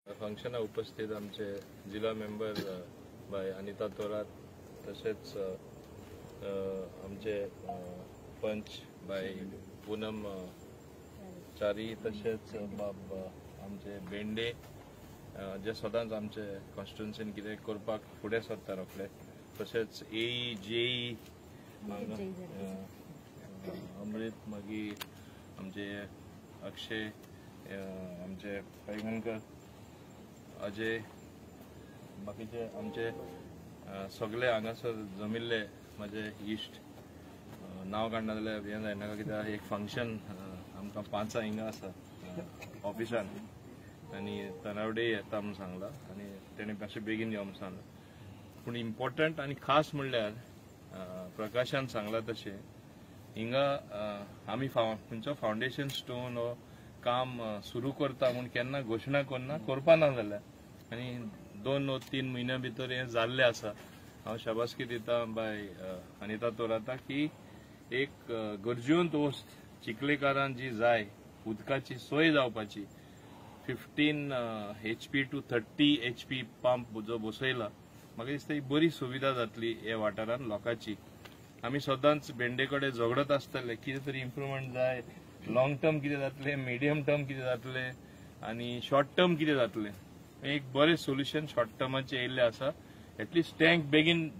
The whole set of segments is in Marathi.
फंक्शन उपस्थित आमचे जिल्हा मेंबर बाय अनिता तोरात तसेच आमचे पंच बाय पूनम चारी तसेच आमचे बेंडे जे सदांच आमचे कॉन्स्टिट्युन्सीन कितें करपाक फुडें सरता रोखडे तसेच एई जेई अमृत मागीर आमचे अक्षय आमचे पैंगणकर अजय बाकीचे आमचे सगळे हांगासर जमिल्ले माझे इश्ट नांव काडना जाल्यार हें जायनाका कित्याक एक फंक्शन आमकां 5 हिंगा आसा ऑफिसान आनी तनावडे येता म्हणून सांगला आनी तेणें मातशें बेगीन यो म्हणून सांगला पूण इम्पॉर्टंट आनी खास म्हणल्यार प्रकाशान सांगला तशें हिंगा आमी खंयचो फावंडेशन स्टोन हो काम सुरू करता म्हूण केन्ना घोशणा करना करपा ना जाल्यार आनी 2-3 म्हयन्या भितर हें जाल्लें आसा हांव शाबासकी दिता बाय अनिता तोराता की एक गरजेवंत वस्त चिखलेकारान जी जाय उदकाची सोय जावपाची 15 HP to 30 HP पंप जो बसयला म्हाका दिसता ही बरी सुविधा जातली हे वाठारांत लोकांची आमी सदांच बेंडे कडेन झगडत आसतले कितें तरी इम्प्रुवमेंट जाय लॉंग टर्म कितें जातलें मिडियम टर्म कितें जातलें आनी शॉर्ट टर्म कितें जातलें एक बरें सोल्युशन शॉर्ट टर्माचें येयल्लें आसा एटलिस्ट टँक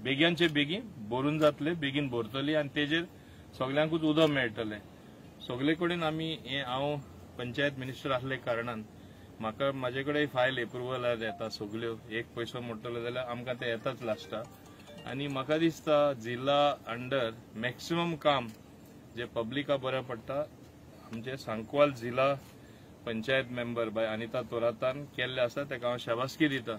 बेगीनचे बेगीन भरून जातलें बेगीन भरतली आनी तेजेर सगल्यांकूच उदक मेळटलें सगळे कडेन आमी हें हांव पंचायत मिनिस्टर आसले कारणान म्हाका म्हाजे कडेन फायल एप्रुवलार येता सगल्यो एक पयसो मोडटलो जाल्यार आमकां ते येताच लास्टा आनी म्हाका दिसता जिल्ला अंडर मॅक्सिमम काम जे पब्लिका बरें पडटा आमचे सांकवाल जिल्हा पंचायत मेंबर बाय अनिता तोरातान केल्ले आसा तेका हांव शाबासकी दिता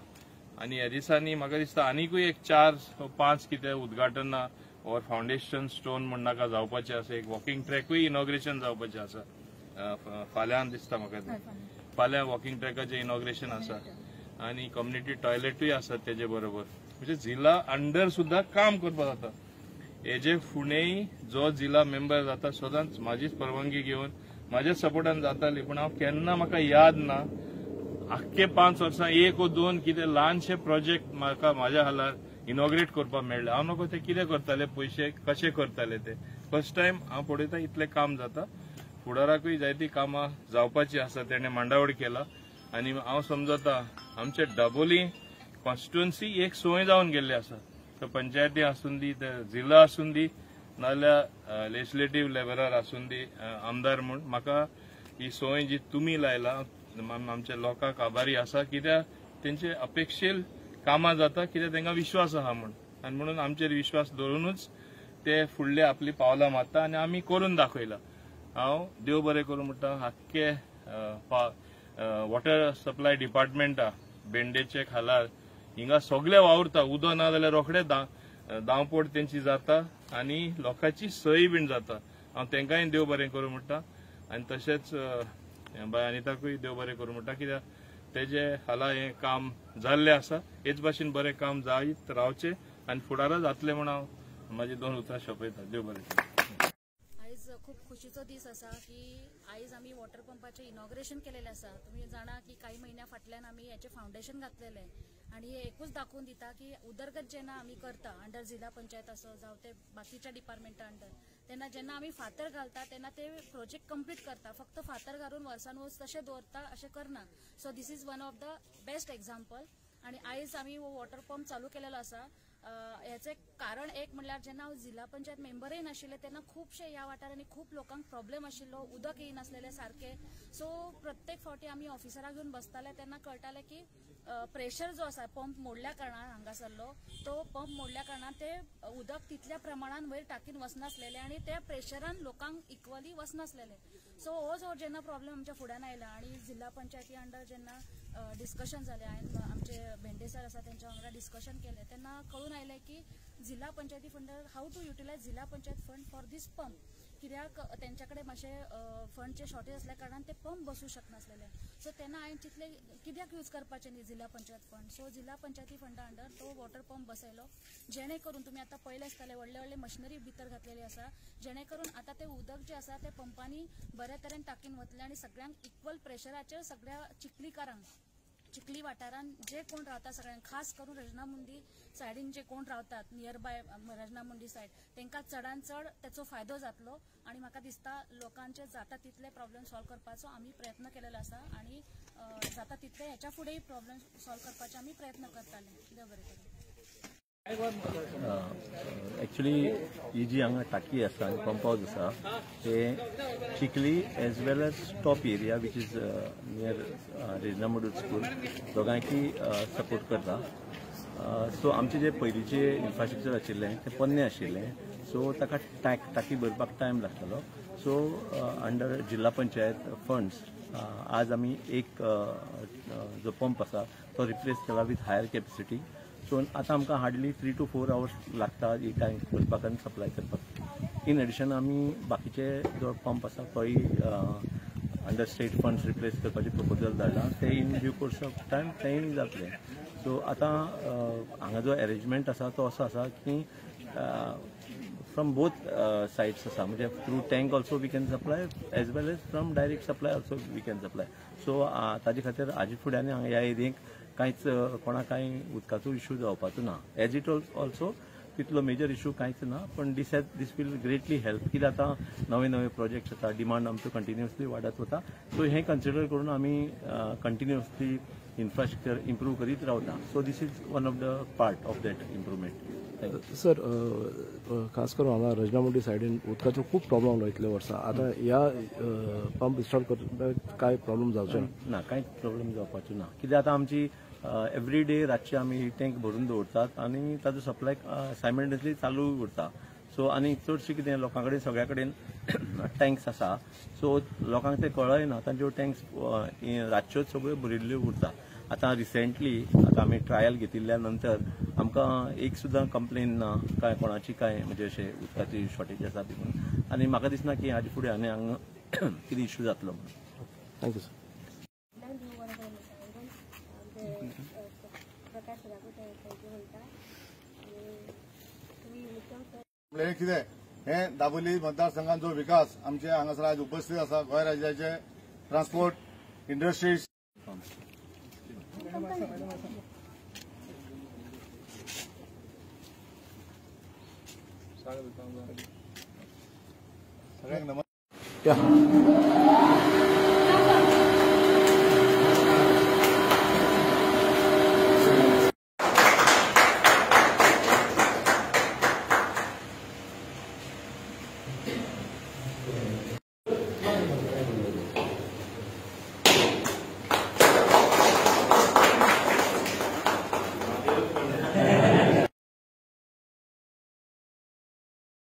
आनी ह्या दिसांनी म्हाका दिसता आनीकूय एक 4-5 कितें उद्घाटनां और फावंडेशन स्टोन म्हण नाका जावपाचें आसा एक वॉकिंग ट्रॅकूय इनॉग्रेशन जावपाचें आसा फाल्यां दिसता म्हाका फाल्यां वॉकिंग ट्रॅकाचें इनॉग्रेशन आसा आनी कम्युनिटी टॉयलेटूय आसा तेजे बरोबर म्हणजे जिल्ला अंडर सुद्धा काम करपाक जाता हेजे फुडेंय जो जिल्हा मेंबर जाता सदांच म्हाजीच परवानगी घेवन म्हाज्या सपोर्टान जाताली पूण हांव केन्ना म्हाका याद ना आख्खे 5 वर्सां 1 वा 2 कितें ल्हानशे प्रोजेक्ट म्हाका म्हाज्या हालार इनॉग्रेट करपाक मेळ्ळे हांव नको ते कितें करताले पयशे कशे करताले ते फर्स्ट टायम हांव पळयता इतलें काम जाता फुडाराकूय जायती कामां जावपाची आसा तेणें मांडावळ केला आनी हांव समजता आमचे दाबोली कॉन्स्टिट्युएन्सी एक सोय जावन गेल्ली आसा तो पंचायती आसून दी ते जिल्हा आसून दी नाल्यार लेजिस्लेटिव्ह लेव्हलार आसून दी आमदार म्हूण म्हाका ही सोय जी तुमी लायला आमच्या लोकांक आभारी आसा कित्याक तेंचे अपेक्षेल कामां जाता कित्याक तांकां विश्वास आहा म्हूण आनी म्हणून आमचेर विश्वास दवरूनच ते फुडले आपली पावलां मारता आनी आमी करून दाखयला हांव देव बरें करूं म्हणटा आख्खे वॉटर सप्लाय डिपार्टमेंटा बेंडेचे खाला हिंगा सगळे वावुरता उदक ना जाल्यार रोखडे धांवपड तेंची जाता आनी लोकांची सय बीन जाता हांव तांकांय देव बरें करूं म्हणटा आनी तशेंच बाय अनिताकूय देव बरें करूं म्हणटा कित्याक तेजे हाला हें काम जाल्लें आसा हेच भाशेन बरें काम जायत रावचें आनी फुडारा जातलें म्हूण हांव म्हाजी 2 उतरां सोंपयता देव बरें आयज खूब खुशीचो दीस आसा की आयज आमी वॉटर पंपाचें इनॉग्रेशन केलेलें आसा तुमी जाणा की काही महिन्या फाटल्यान आमी हेचें फावंडेशन घातलेलें आनी हे एकूच दाखोवन दिता की उदरगत जेन्ना आमी करता अंडर जिल्हा पंचायत आसो जावं ते बाकीच्या डिपार्टमेंटा अंडर तेन्ना जेन्ना आमी फातर घालता तेन्ना ते प्रोजेक्ट कंप्लीट करता फक्त फातर घालून वर्सान वर्स तशें दवरता अशें करना so this is one of the best example आनी आयज आमी हो वॉटर पंप चालू केलेलो आसा हेचे कारण एक म्हणल्यार जेन्ना हांव जिल्हा पंचायत मेंबरय नाशिल्ले तेन्ना खुबशे ह्या वाठारांनी खूब लोकांक प्रॉब्लेम आशिल्लो उदक येयनासलेले सारखे सो प्रत्येक फावटी आमी ऑफिसराक घेवन बसताले तेन्ना कळटाले की प्रेशर जो आसा पंप मोडल्या कारणान हांगासरलो तो पंप मोडल्या कारणान ते उदक तितल्या प्रमाणान वयर टाकीन वचनासलेले आनी त्या प्रेशरान लोकांक इक्वली वचनासलेले सो हो जो जेन्ना प्रॉब्लेम आमच्या फुड्यान आयला आनी जिल्हा पंचायती अंडर जेन्ना डिस्कशन जालें हांवें आमचे भेंडे सर आसा तेंच्या वांगडा डिस्कशन केलें तेन्ना कळून आयलें की जिल्हा पंचायती फंड हाऊ टू युटिलायज जिल्हा panchayat fund for this pump कित्याक तेंच्या कडेन मातशें फंडचे शॉर्टेज आसल्या कारणान ते पंप बसूं शकनासलेले सो तेन्ना हांवें चिंतलें कित्याक यूज करपाचें न्ही जिल्हा पंचायत फंड सो जिल्हा पंचायती फंडा अंडर तो वॉटर पंप बसयलो जेणे करून तुमी आतां पयले आसतले व्हडले व्हडले मशिनरी भितर घातलेली आसा जेणे करून आतां ते उदक जे आसा ते पंपांनी बऱ्या तरेन टाकीन वतले आनी सगळ्यांक इक्वल प्रेशराचेर सगळ्या चिखलीकारांक चिखली ही वाठारान जे कोण रावता सगळ्यांक खास करून रजनामुंडी सायडीन जे कोण रावतात नियर बाय रजनामुंडी सायड तांकां चडान चड त्याचो फायदो जातलो आणि म्हाका दिसता लोकांचे जाता तितले प्रॉब्लेम सॉल्व करपाचो आमी प्रयत्न केलेलो आसा आणि जाता तितले ह्याच्या फुडेंय प्रॉब्लेम सॉल्व करपाचे आमी प्रयत्न करताले. देव बरें करूं. एक्चुअली ही जी हांगा टाकी आसा आनी पंप हाऊस आसा ते Chikhli as well as top area which is near Rezna middle school दोगांयकी सपोर्ट करता. सो आमचे जे पयलींचे इन्फ्रास्ट्रक्चर आशिल्लें तें पोन्नें आशिल्लें सो ताका टाकी भरपाक टायम लागतालो. सो अंडर जिल्हा पंचायत फंड्स आज आमी एक जो पंप आसा तो रिप्लेस केला विथ हायर कॅपॅसिटी. सो आतां आमकां हार्डली 3 to 4 hours लागता ही टँक करपाक आनी सप्लाय करपाक. इन एडिशन आमी बाकीचे जो पंप आसा तोय अंडर स्टेट फंड्स रिप्लेस करपाचे प्रपोजल धाडला ते in due course of time तेंय जातले. सो आतां हांगा जो अरेंजमेंट आसा तो असो आसा की फ्रॉम बोथ साइड्स आसा म्हणजे through tank also we can supply as well as from direct supply also we can supply. So ताजे खातीर हाजे फुड्यान हांगा ह्या एरियेक कांयच कोणाक कांय उदकाचो इश्यू जावपाचो ना. एज इट ऑल्सो तितलो मेजर इश्यू कांयच ना. पण दीस वील ग्रेटली हेल्प कित्याक आतां नवे नवे प्रोजेक्ट जाता डिमांड आमचो कंटिन्युअसली वाडत वता. सो हें कन्सिडर करून आमी कंटिन्युअसली इन्फ्रास्ट्रक्चर इम्प्रूव करीत रावता. So this is one of the part of that improvement. Sir खास करून हांगा रजनामुंडी सायडीन उदकाचो खूब प्रॉब्लेम आसलो इतले वर्सां. आतां ह्या पंप इन्स्टॉल करपाक काय प्रॉब्लेम जावचे ना. कांयच प्रॉब्लेम जावपाचो ना कित्याक आतां आमची एवरी डे रातची आमी टँक भरून दवरतात आनी ताजो सप्लाय सायमल्टेनियसली चालू उरता. सो आनी चडशें कितें लोकां कडेन सगळ्या कडेन टँक्स आसा. सो लोकांक तें कळय ना तांच्यो टँक्स रातच्योच सगळ्यो भरिल्ल्यो उरता. आतां रिसेंटली आतां आमी ट्रायल घेतिल्ल्या नंतर आमकां एक सुद्दां कंप्लेन ना काय कोणाची काय म्हणजे अशें उदकाची शॉर्टेज आसा बी म्हणून. आनी म्हाका दिसना की हाजे फुडें आनी हांगा कितें इश्यू जातलो म्हणून. Thank you sir. हे कितें हे दाबोली मतदारसंघांचो विकास आमचे हांगासर आज उपस्थित आसा. गोंय राज्याचे ट्रान्सपोर्ट इंडस्ट्रीज सगळ्यांक नमस्कार.